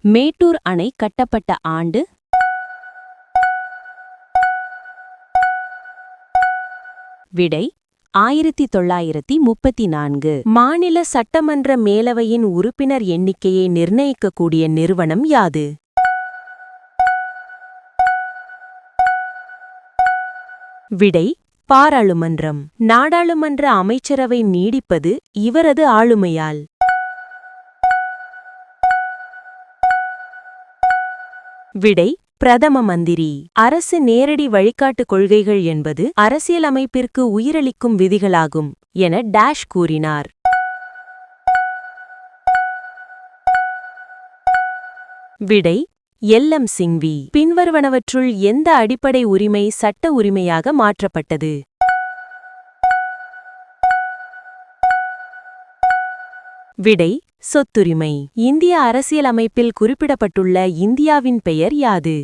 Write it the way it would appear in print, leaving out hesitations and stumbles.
மேட்டூர் அணை கட்டப்பட்ட ஆண்டு? விடை 1934. மாநில சட்டமன்ற மேலவையின் உறுப்பினர் எண்ணிக்கையை நிர்ணயிக்கக்கூடிய நிறுவனம் யாது? விடை பாராளுமன்றம். நாடாளுமன்ற அமைச்சரவை நீடிப்பது இவரது ஆளுமையால். விடை பிரதம மந்திரி. அரசு நேரடி வழிகாட்டு கொள்கைகள் என்பது அரசியலமைப்பிற்கு உயிரளிக்கும் விதிகளாகும் என டேஷ் கூறினார். விடை எல்.எம். சிங்வி. பின்வருவனவற்றுள் எந்த அடிப்படை உரிமை சட்ட உரிமையாக மாற்றப்பட்டது? விடை சொத்துரிமை. இந்திய அரசியலமைப்பில் குறிப்பிடப்பட்டுள்ள இந்தியாவின் பெயர் யாது?